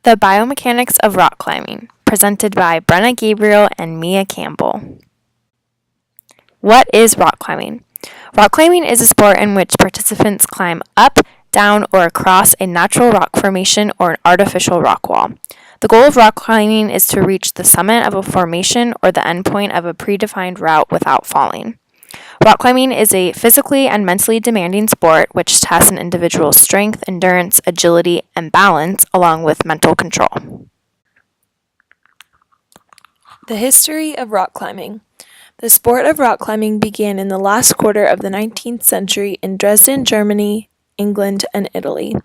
The Biomechanics of Rock Climbing, presented by Brenna Gabriel and Mia Campbell. What is rock climbing? Rock climbing is a sport in which participants climb up, down, or across a natural rock formation or an artificial rock wall. The goal of rock climbing is to reach the summit of a formation or the endpoint of a predefined route without falling. Rock climbing is a physically and mentally demanding sport which tests an individual's strength, endurance, agility, and balance, along with mental control. The history of rock climbing. The sport of rock climbing began in the last quarter of the 19th century in Dresden, Germany, England, and Italy.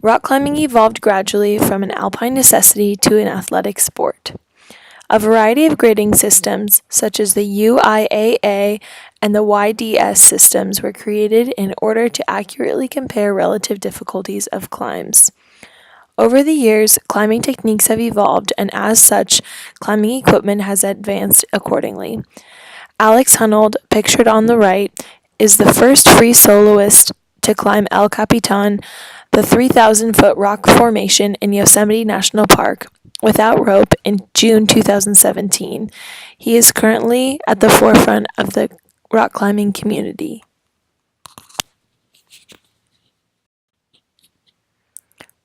Rock climbing evolved gradually from an alpine necessity to an athletic sport. A variety of grading systems, such as the UIAA and the YDS systems, were created in order to accurately compare relative difficulties of climbs. Over the years, climbing techniques have evolved, and as such, climbing equipment has advanced accordingly. Alex Honnold, pictured on the right, is the first free soloist to climb El Capitan, the 3,000-foot rock formation in Yosemite National Park, without rope in June 2017. He is currently at the forefront of the rock climbing community.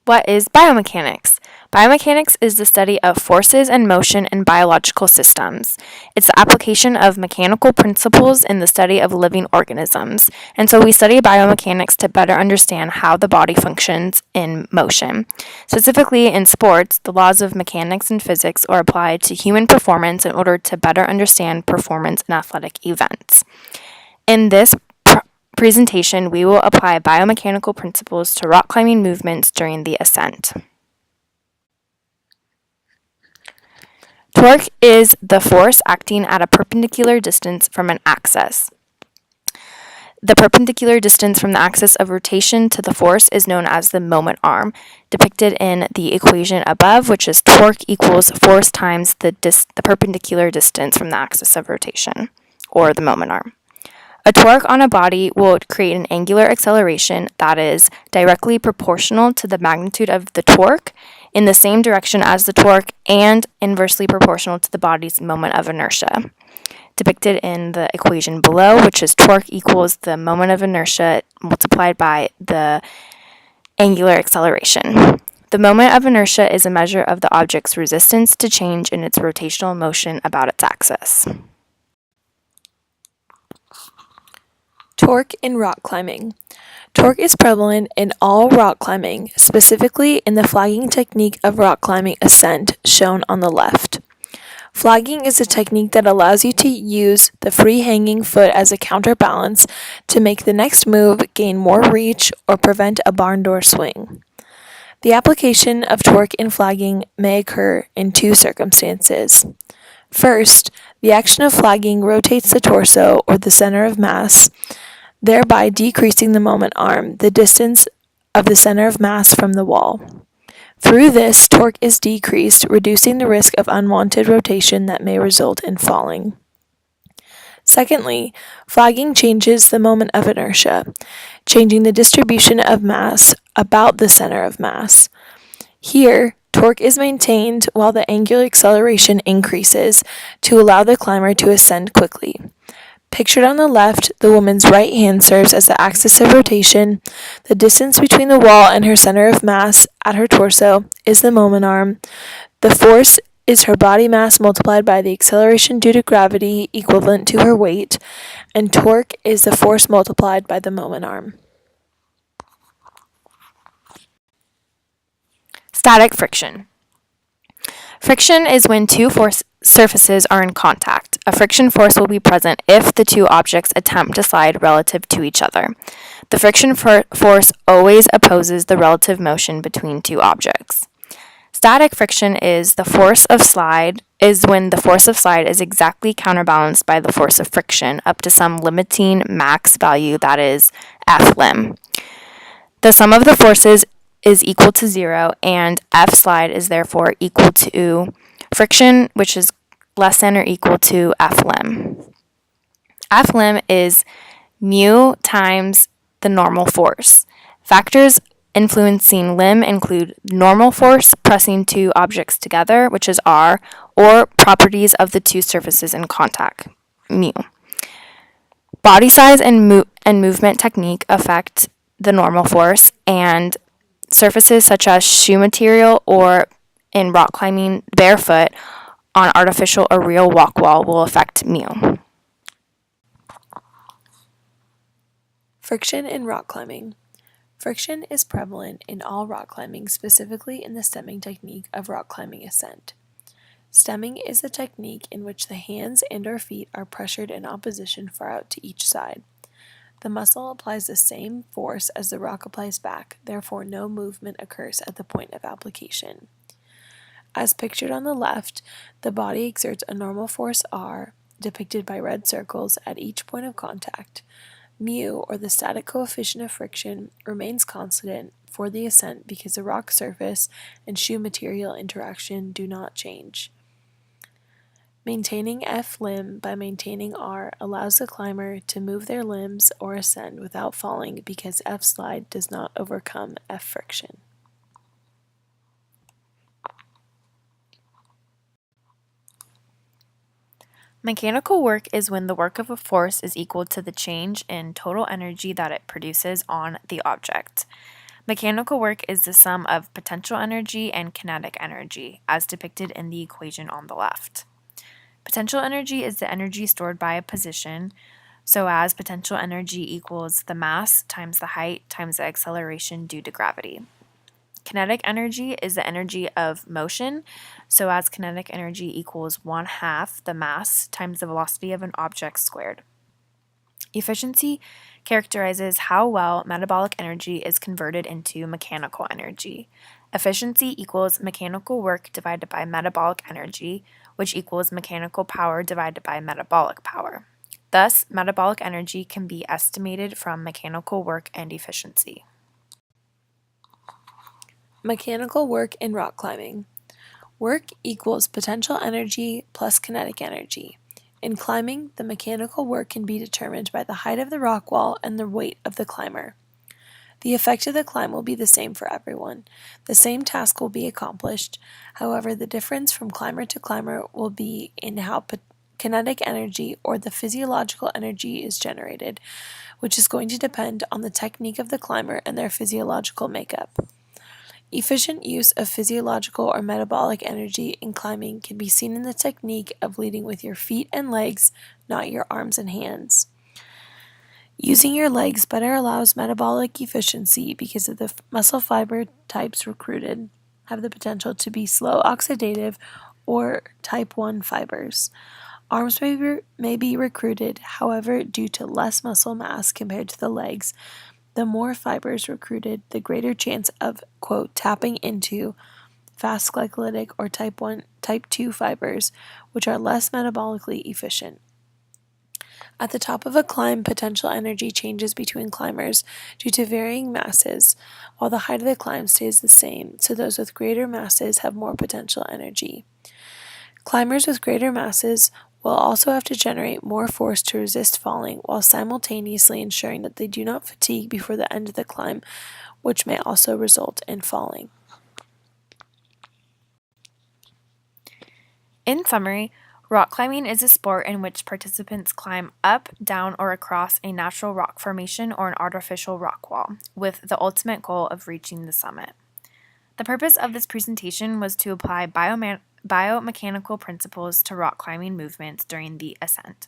What is biomechanics? Biomechanics is the study of forces and motion in biological systems. It's the application of mechanical principles in the study of living organisms. And so we study biomechanics to better understand how the body functions in motion. Specifically in sports, the laws of mechanics and physics are applied to human performance in order to better understand performance in athletic events. In this presentation, we will apply biomechanical principles to rock climbing movements during the ascent. Torque is the force acting at a perpendicular distance from an axis. The perpendicular distance from the axis of rotation to the force is known as the moment arm, depicted in the equation above, which is torque equals force times the perpendicular distance from the axis of rotation, or the moment arm. A torque on a body will create an angular acceleration that is directly proportional to the magnitude of the torque in the same direction as the torque and inversely proportional to the body's moment of inertia, depicted in the equation below, which is torque equals the moment of inertia multiplied by the angular acceleration. The moment of inertia is a measure of the object's resistance to change in its rotational motion about its axis. Torque in rock climbing. Torque is prevalent in all rock climbing, specifically in the flagging technique of rock climbing ascent, shown on the left. Flagging is a technique that allows you to use the free hanging foot as a counterbalance to make the next move gain more reach or prevent a barn door swing. The application of torque in flagging may occur in two circumstances. First, the action of flagging rotates the torso or the center of mass, thereby decreasing the moment arm, the distance of the center of mass from the wall. Through this, torque is decreased, reducing the risk of unwanted rotation that may result in falling. Secondly, flagging changes the moment of inertia, changing the distribution of mass about the center of mass. Here, torque is maintained while the angular acceleration increases to allow the climber to ascend quickly. Pictured on the left, the woman's right hand serves as the axis of rotation. The distance between the wall and her center of mass at her torso is the moment arm. The force is her body mass multiplied by the acceleration due to gravity equivalent to her weight, and torque is the force multiplied by the moment arm. Static friction. Friction is when two surfaces are in contact. A friction force will be present if the two objects attempt to slide relative to each other. The friction force always opposes the relative motion between two objects. Static friction is when the force of slide is exactly counterbalanced by the force of friction up to some limiting max value, that is F lim. The sum of the forces is equal to 0, and F slide is therefore equal to friction, which is less than or equal to F lim. F lim is mu times the normal force. Factors influencing limb include normal force, pressing two objects together, which is R, or properties of the two surfaces in contact, mu. Body size and movement technique affect the normal force, and surfaces such as shoe material or in rock climbing barefoot on artificial or real walk wall will affect mu. Friction in rock climbing. Friction is prevalent in all rock climbing, specifically in the stemming technique of rock climbing ascent. Stemming is the technique in which the hands and/or feet are pressured in opposition far out to each side. The muscle applies the same force as the rock applies back, therefore no movement occurs at the point of application. As pictured on the left, the body exerts a normal force R, depicted by red circles, at each point of contact. Mu, or the static coefficient of friction, remains constant for the ascent because the rock surface and shoe material interaction do not change. Maintaining F limb by maintaining R allows the climber to move their limbs or ascend without falling because F slide does not overcome F friction. Mechanical work is when the work of a force is equal to the change in total energy that it produces on the object. Mechanical work is the sum of potential energy and kinetic energy, as depicted in the equation on the left. Potential energy is the energy stored by a position, so as potential energy equals the mass times the height times the acceleration due to gravity. Kinetic energy is the energy of motion, so as kinetic energy equals 1/2 the mass times the velocity of an object squared. Efficiency characterizes how well metabolic energy is converted into mechanical energy. Efficiency equals mechanical work divided by metabolic energy, which equals mechanical power divided by metabolic power. Thus, metabolic energy can be estimated from mechanical work and efficiency. Mechanical work in rock climbing. Work equals potential energy plus kinetic energy. In climbing, the mechanical work can be determined by the height of the rock wall and the weight of the climber. The effect of the climb will be the same for everyone. The same task will be accomplished. However, the difference from climber to climber will be in how kinetic energy or the physiological energy is generated, which is going to depend on the technique of the climber and their physiological makeup. Efficient use of physiological or metabolic energy in climbing can be seen in the technique of leading with your feet and legs, not your arms and hands. Using your legs better allows metabolic efficiency because of the muscle fiber types recruited have the potential to be slow oxidative or type 1 fibers. Arms may be recruited, however, due to less muscle mass compared to the legs. The more fibers recruited, the greater chance of, quote, tapping into fast glycolytic or type 2 fibers, which are less metabolically efficient. At the top of a climb, potential energy changes between climbers due to varying masses, while the height of the climb stays the same, so those with greater masses have more potential energy. Climbers with greater masses will also have to generate more force to resist falling, while simultaneously ensuring that they do not fatigue before the end of the climb, which may also result in falling. In summary, rock climbing is a sport in which participants climb up, down, or across a natural rock formation or an artificial rock wall, with the ultimate goal of reaching the summit. The purpose of this presentation was to apply biomechanical principles to rock climbing movements during the ascent,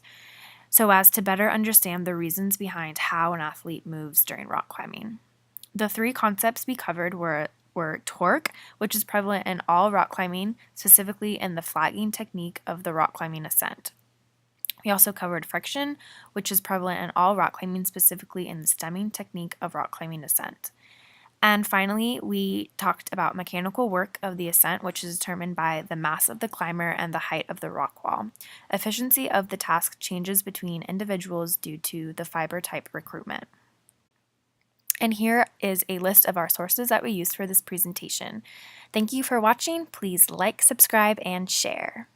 so as to better understand the reasons behind how an athlete moves during rock climbing. The three concepts we covered were torque, which is prevalent in all rock climbing, specifically in the flagging technique of the rock climbing ascent. We also covered friction, which is prevalent in all rock climbing, specifically in the stemming technique of rock climbing ascent. And finally, we talked about mechanical work of the ascent, which is determined by the mass of the climber and the height of the rock wall. Efficiency of the task changes between individuals due to the fiber type recruitment. And here is a list of our sources that we used for this presentation. Thank you for watching. Please like, subscribe, and share.